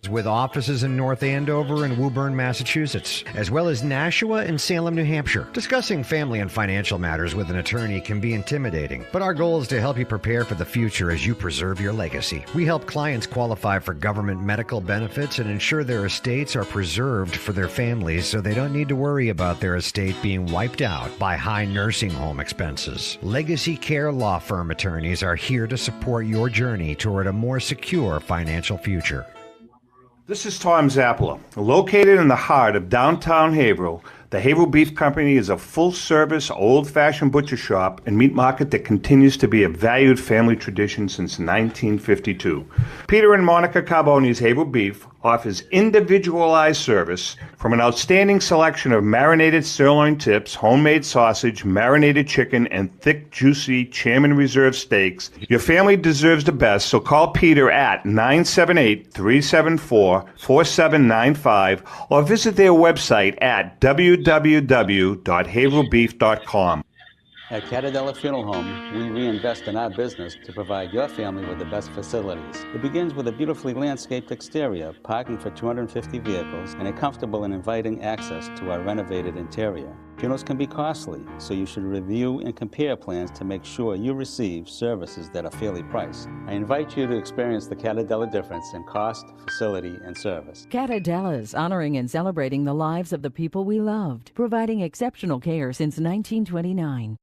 with offices in North Andover and Woburn, Massachusetts, as well as Nashua and Salem, New Hampshire. Discussing family and financial matters with an attorney can be intimidating, but our goal is to help you prepare for the future as you preserve your legacy. We help clients qualify for government medical benefits and ensure their estates are preserved for their families so they don't need to worry about their estate being wiped out by high nursing home expenses. Legacy Care Law Firm attorneys are here to support your journey toward a more secure financial future. This is Tom Zappala. Located in the heart of downtown Haverhill, the Haverhill Beef Company is a full-service, old-fashioned butcher shop and meat market that continues to be a valued family tradition since 1952. Peter and Monica Carboni's Haverhill Beef offers individualized service from an outstanding selection of marinated sirloin tips, homemade sausage, marinated chicken, and thick, juicy Chairman Reserve steaks. Your family deserves the best, so call Peter at 978-374-4795 or visit their website at www.haverhillbeef.com. At Catadella Funeral Home, we reinvest in our business to provide your family with the best facilities. It begins with a beautifully landscaped exterior, parking for 250 vehicles, and a comfortable and inviting access to our renovated interior. Funerals can be costly, so you should review and compare plans to make sure you receive services that are fairly priced. I invite you to experience the Catadella difference in cost, facility, and service. Catadella's, honoring and celebrating the lives of the people we loved, providing exceptional care since 1929.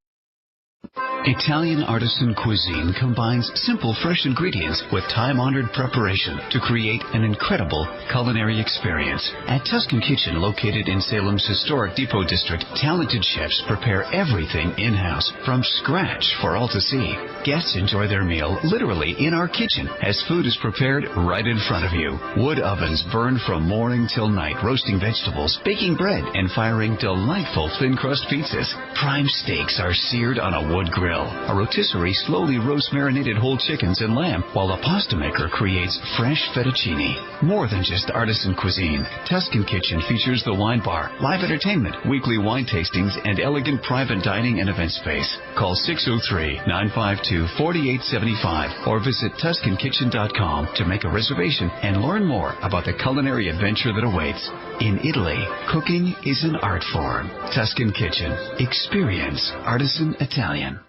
Italian artisan cuisine combines simple, fresh ingredients with time-honored preparation to create an incredible culinary experience. At Tuscan Kitchen, located in Salem's historic Depot District, talented chefs prepare everything in-house from scratch for all to see. Guests enjoy their meal literally in our kitchen as food is prepared right in front of you. Wood ovens burn from morning till night, roasting vegetables, baking bread, and firing delightful thin-crust pizzas. Prime steaks are seared on a wood grill. A rotisserie slowly roasts marinated whole chickens and lamb, while a pasta maker creates fresh fettuccine. More than just artisan cuisine, Tuscan Kitchen features the wine bar, live entertainment, weekly wine tastings, and elegant private dining and event space. Call 603-952-4875 or visit TuscanKitchen.com to make a reservation and learn more about the culinary adventure that awaits. In Italy, cooking is an art form. Tuscan Kitchen. Experience artisan Italian.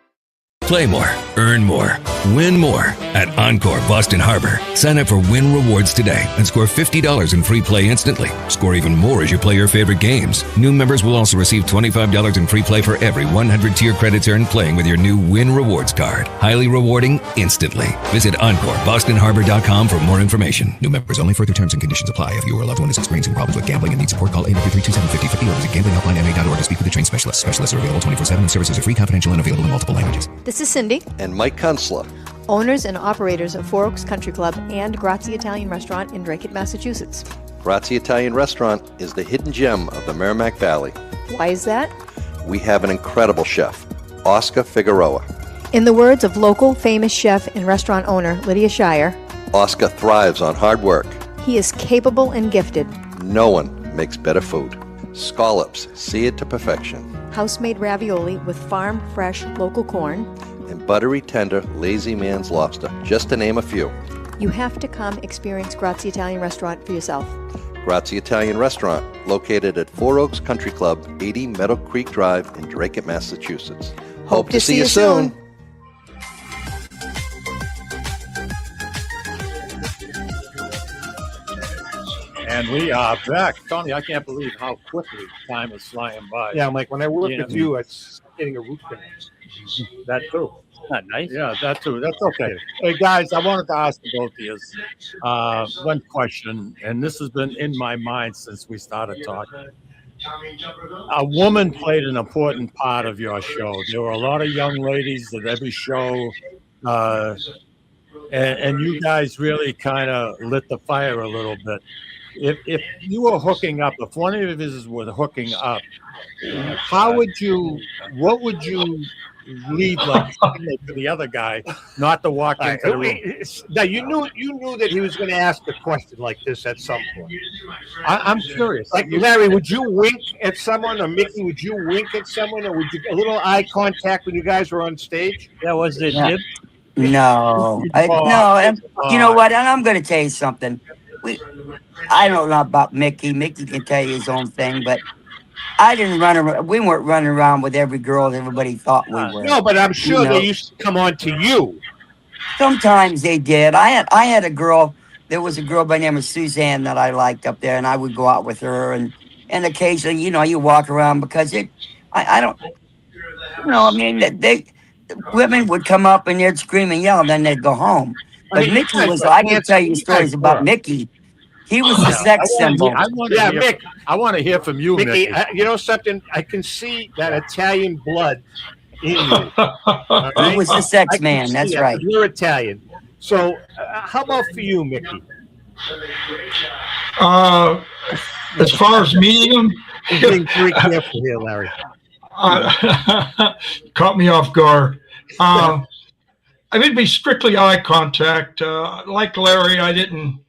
Play more, earn more, win more at Encore Boston Harbor. Sign up for Win Rewards today and score $50 in free play instantly. Score even more as you play your favorite games. New members will also receive $25 in free play for every 100 tier credits earned playing with your new Win Rewards card. Highly rewarding instantly. Visit EncoreBostonHarbor.com for more information. New members only. Further terms and conditions apply. If you or a loved one is experiencing problems with gambling and needs support, call 833-2750-50 or visit gamblinghelplinema.org to speak with a trained specialist. Specialists are available 24/7 and services are free, confidential, and available in multiple languages. This is Cindy. And Mike Kunstler. Owners and operators of Four Oaks Country Club and Grazie Italian Restaurant in Drake, Massachusetts. Grazie Italian Restaurant is the hidden gem of the Merrimack Valley. Why is that? We have an incredible chef, Oscar Figueroa. In the words of local famous chef and restaurant owner Lydia Shire, Oscar thrives on hard work. he is capable and gifted. No one makes better food. Scallops, seared to perfection. House-made ravioli with farm-fresh local corn. And buttery tender lazy man's lobster, just to name a few. You have to come experience Grazie Italian Restaurant for yourself. Grazie Italian Restaurant, located at Four Oaks Country Club, 80 Meadow Creek Drive in Drake, Massachusetts. Hope to see you soon. And we are back. Tony, I can't believe how quickly time is flying by. Yeah, Mike, when I work Yeah. with you, it's getting a root canal. That too. Not nice. Yeah, that too. That's okay. Hey, guys, I wanted to ask both of you one question, and this has been in my mind since we started talking. A woman played an important part of your show. There were a lot of young ladies at every show, and you guys really kind of lit the fire a little bit. If you were hooking up, if one of you were hooking up, what would you leave like for the other guy not to walk into the room? Now you knew that he was going to ask a question like this at some point. I'm curious. Like Larry, would you wink at someone, or Mickey, would you wink at someone, or would you a little eye contact when you guys were on stage? Yeah, was it? Yeah. No, and you know what? And I'm going to tell you something. I don't know about Mickey. Mickey can tell you his own thing, but I didn't run around. We weren't running around with every girl that everybody thought we were. No, but I'm sure they used to come on to you. Sometimes they did. I had a girl. There was a girl by the name of Suzanne that I liked up there, and I would go out with her, and occasionally, you walk around because I don't. I mean, women would come up and they'd scream and yell, and then they'd go home. But Mickey was. I can tell you stories about Mickey. He was the sex symbol. Mick. I want to hear from you, Mickey. Mickey. You know something? I can see that Italian blood in you. He was the sex man. That's right. You're Italian. So, how about for you, Mickey? As far as meeting him, You're being very careful here, Larry. Caught me off guard. I think it'd be strictly eye contact. Like Larry, I didn't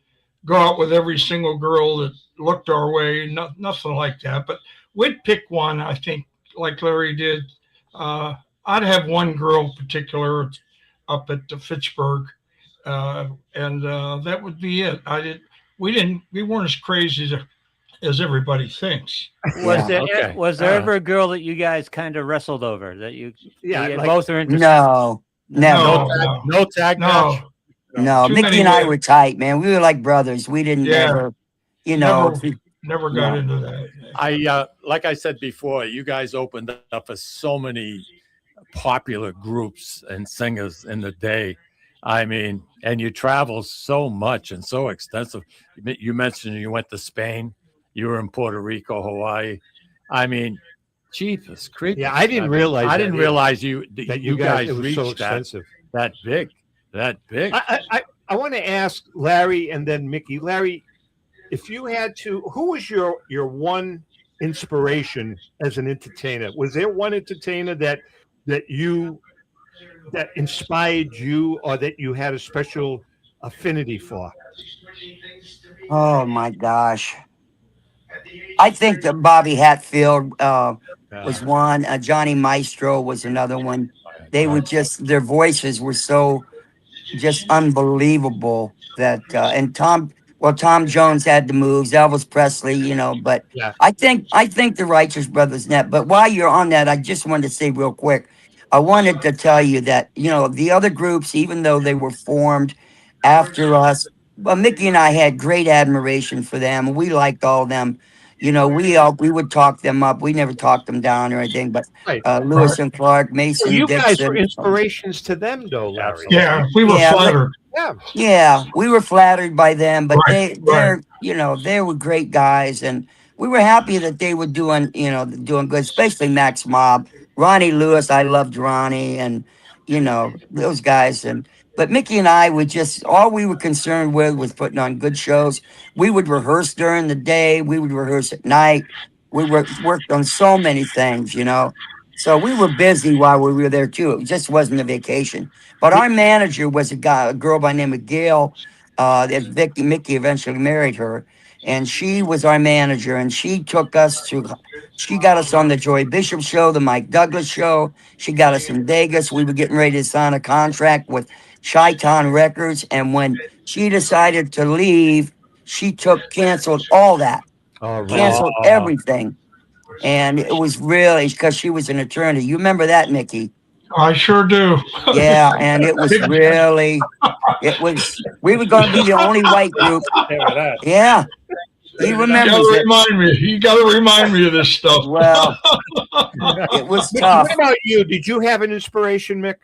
go out with every single girl that looked our way, nothing like that. But we'd pick one, I think, like Larry did. I'd have one girl in particular up at the Fitchburg, and that would be it. We weren't as crazy as everybody thinks. Was there Okay. was there ever a girl that you guys kind of wrestled over that you Yeah, both are interested? No, never. No tag match. No, Too Mickey many and I women. were tight, man. We were like brothers. We didn't Yeah. ever, you know. Never got into that. I like I said before, you guys opened up for so many popular groups and singers in the day. I mean, and you travel so much and so extensive. You mentioned you went to Spain, you were in Puerto Rico, Hawaii. I mean, Jesus Christ. Yeah, I didn't realize. I didn't realize you guys it was reached so extensive. that big. I want to ask Larry and then Mickey. Larry, if you had to, who was your one inspiration as an entertainer? Was there one entertainer that inspired you, or that you had a special affinity for? Oh my gosh. I think that Bobby Hatfield was one. Johnny Maestro was another one. They would just, their voices were so just unbelievable that, and Tom Jones had the moves, Elvis Presley, you know, but Yeah. I think the Righteous Brothers net. But while you're on that, I just wanted to say real quick, I wanted to tell you that, you know, the other groups, even though they were formed after us, well, Mickey and I had great admiration for them. We liked all of them. You know, we would talk them up. We never talked them down or anything. But Lewis and Clark, Mason, You Dixon, guys were inspirations to them, though, Larry. Yeah, we were flattered. Yeah, we were flattered by them, but Right, they're you know, they were great guys, and we were happy that they were doing good, especially Max Mob, Ronnie Lewis. I loved Ronnie, and you know those guys. But Mickey and I would just, all we were concerned with was putting on good shows. We would rehearse during the day. We would rehearse at night. We worked on so many things, you know. So we were busy while we were there too. It just wasn't a vacation. But our manager was a girl by the name of Gail. That Mickey eventually married her, and she was our manager. And she got us on the Joy Bishop show, the Mike Douglas show. She got us in Vegas. We were getting ready to sign a contract with Chi-Town Records, and when she decided to leave, she canceled all that, canceled everything. And it was really because she was an attorney. You remember that, Mickey? I sure do. Yeah, and it was really, we were going to be the only white group. Yeah. He remembers it. You got to remind me of this stuff. Well, it was tough. What about you? Did you have an inspiration, Mick?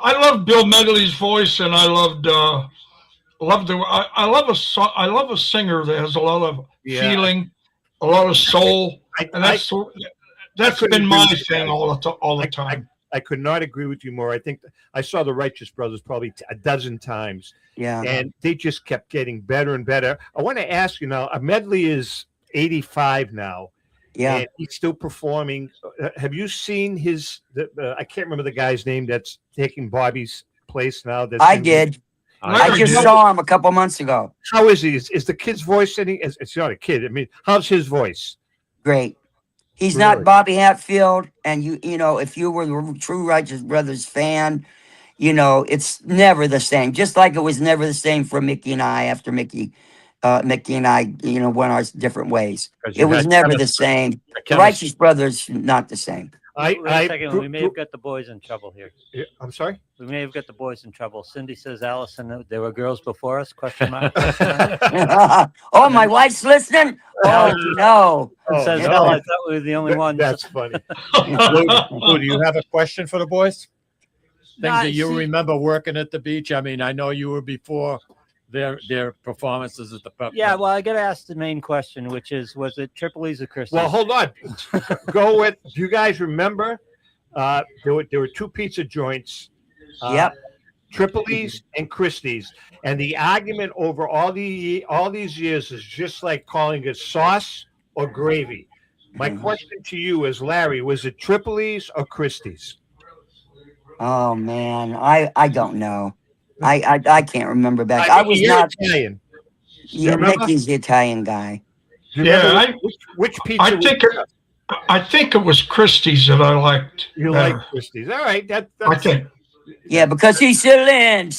I loved Bill Medley's voice, and I loved I love a singer that has a lot of feeling, a lot of soul, and that's been my thing all the time. I could not agree with you more. I think I saw the Righteous Brothers probably a dozen times. Yeah. And they just kept getting better and better. I want to ask you now, Medley is 85 now. Yeah. And he's still performing. Have you seen I can't remember the guy's name that's taking Bobby's place now. I did. I just saw him a couple months ago. How is he? Is the kid's voice any? It's not a kid. I mean, how's his voice? Great. He's not Bobby Hatfield, and you know, if you were the true Righteous Brothers fan, you know, it's never the same. Just like it was never the same for Mickey and I after Mickey and I, you know, went our different ways. It was never the same. The Righteous Brothers, not the same. Wait a second. We may have got the boys in trouble here. I'm sorry? We may have got the boys in trouble. Cindy says, Allison, there were girls before us? Question mark. Oh, my wife's listening? Oh, no. Says, well, I thought we were the only ones. That's funny. Lou, do you have a question for the boys? Things that you see- remember working at the beach? I mean, I know you were before their performances at the pub. Yeah, well, I got to ask the main question, which is, was it Tripoli's or Christie's? Well, hold on. Go with. Do you guys remember? There were two pizza joints. Yep. Tripoli's and Christie's, and the argument over all these years is just like calling it sauce or gravy. My question to you is, Larry, was it Tripoli's or Christie's? Oh man, I don't know. I can't remember back. I was you're not Italian. Yeah, Mickey's the Italian guy. Do you remember which pizza? I think it was Christie's that I liked. You better. like Christie's. All right. I That's think Yeah, because he's Sicilian.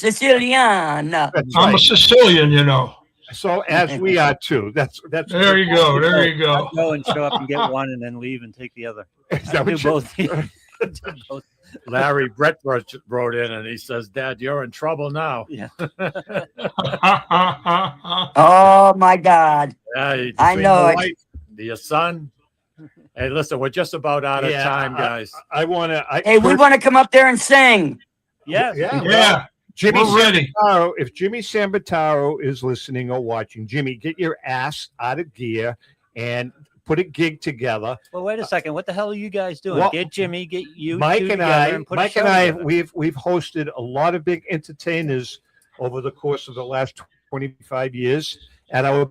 I'm a Sicilian, you know. So as we are too. That's There you go. There you go. Go and show up and get one, and then leave and take the other. Is that I do what you- both. Do both. Larry Brett wrote in and he says, "Dad, you're in trouble now." Yeah. Oh my God. Yeah, I between know the it. wife, your son. Hey, listen, we're just about out of time, guys. I want to. Hey, we want to come up there and sing. Yeah. Yeah. Yeah. Jimmy We're ready. Sambataro, if Jimmy Sambataro is listening or watching, Jimmy, get your ass out of gear and put a gig together. Well, wait a second. What the hell are you guys doing? Well, Get Jimmy, get you Mike two and together I, put a Mike show and I, together. we've hosted a lot of big entertainers over the course of the last 25 years at our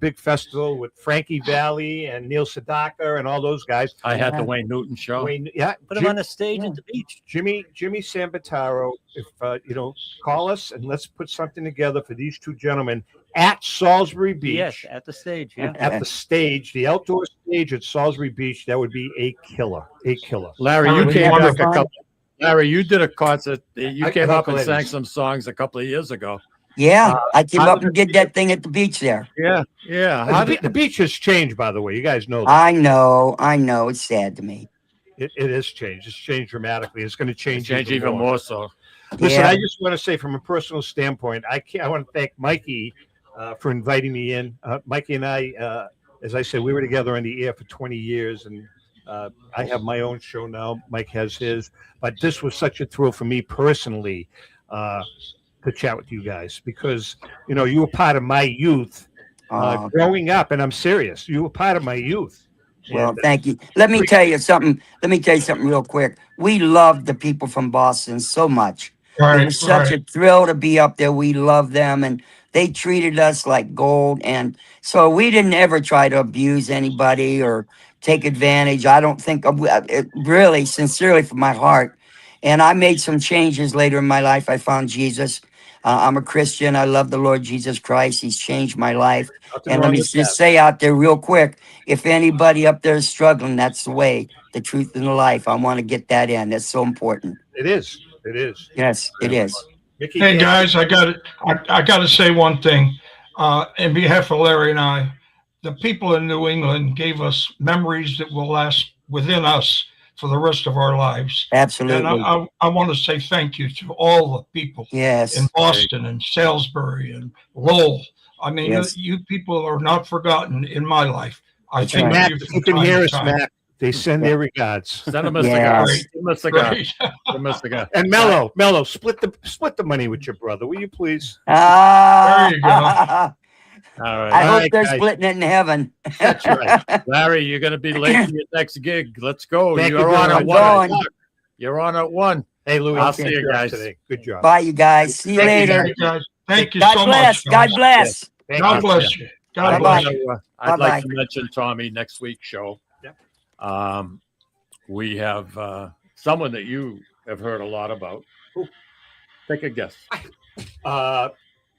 big festival with Frankie Valli and Neil Sedaka and all those guys. I had the Wayne Newton show. Wayne, yeah, Put him on the stage at the beach. Jimmy Sambataro, if call us and let's put something together for these two gentlemen at Salisbury Beach. Yes, at the stage. Yeah. At the stage, the outdoor stage at Salisbury Beach, that would be a killer. Larry, you came back a couple. Larry, you did a concert. You I came up and calculated. sang some songs a couple of years ago. Yeah, I came how up did and did that thing at the beach there. Yeah. How The did, beach has changed, by the way. You guys know that. I know. It's sad to me. It has changed. It's changed dramatically. It's going to change even more so? Listen, Yeah. I just want to say from a personal standpoint, I want to thank Mikey for inviting me in. Mikey and I, as I said, we were together on the air for 20 years, and I have my own show now. Mike has his. But this was such a thrill for me personally to chat with you guys because, you were part of my youth growing up, and I'm serious. You were part of my youth. Well, And, thank you. Let me tell you something real quick. We love the people from Boston so much. Right, It was such right. a thrill to be up there. We love them, and they treated us like gold. And so we didn't ever try to abuse anybody or take advantage. I don't think it really, sincerely, from my heart. And I made some changes later in my life. I found Jesus. I'm a Christian. I love the Lord Jesus Christ. He's changed my life. And let me just say out there real quick, if anybody up there is struggling, that's the way, the truth and the life. I want to get that in. That's so important. It is. Yes, it is. Mickey, Hey guys, I got to say one thing. In behalf of Larry and I, the people in New England gave us memories that will last within us for the rest of our lives. Absolutely. And I want to say thank you to all the people Yes. in Boston and Salisbury and Lowell. I mean, Yes. you people are not forgotten in my life. I That's think right. Matt, you if you can hear us, Matt, they send their regards. Send him a Yes. cigar. Give him a cigar. Right. Give him a cigar. And Mello, split the money with your brother, will you please? Ah, There you go. All right. I hope right, they're guys. splitting it in heaven. That's right. Larry, you're going to be late for your next gig. Let's go. Thank you You're very on much. at 1 Going. o'clock. You're on at 1. Hey, Louis, I'll good see you job guys. today. Good job. Bye, you guys. See you Thank you, later. Hey, guys, thank you God so bless. much. God guys. bless. Thank God you. bless you. God I'd bless Bye-bye. you. like to, I'd like to Bye-bye. mention, Tommy, next week's show. Yep. We have someone that you have heard a lot about. Who? Take a guess.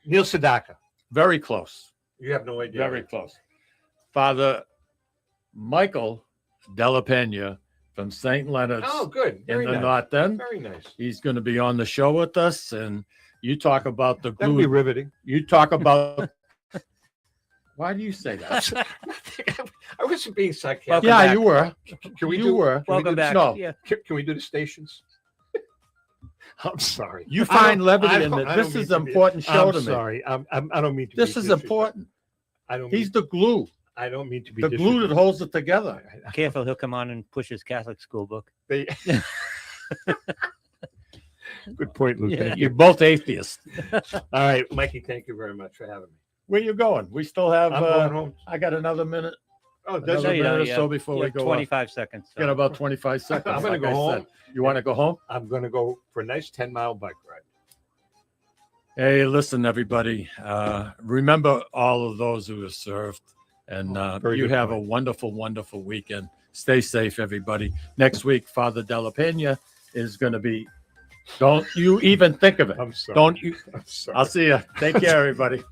Neil Sedaka. Very close. You have no idea. Very close. Father Michael Della Pena from St. Leonard's Oh, good. in Very the nice. North End. Very nice. He's going to be on the show with us, and you talk about the That'll be glue. riveting. You talk about. Why do you say that? I wasn't being sarcastic. Yeah, you were. Can we You do? were. Can we Welcome do- back. No. Yeah. Can we do the stations? I'm sorry. You I find don't- levity I in don't- it. I This don't mean is to an be- important show I'm to me. sorry. I don't mean to. This be is disres- important. I don't. He's mean, the glue. I don't mean to be The glue that disrespectful. holds it together. Careful, he'll come on and push his Catholic school book. They- Good point, Lieutenant. You're both atheists. All right, Mikey. Thank you very much for having me. Where you going? We still have. I'm going home. I got another minute. Oh, Another does No, you minute don't. or You so have- before you we have go. 25 seconds. so. Got about 25 seconds. I'm gonna like go I home. said. You want to go home? I'm going to go for a nice 10-mile bike ride. Hey, listen, everybody. Remember all of those who have served, and very you good have a point. wonderful, wonderful weekend. Stay safe, everybody. Next week, Father Della Pena is going to be. Don't you even think of it. I'm sorry. Don't you? I'm sorry. I'll see you. Take care, everybody.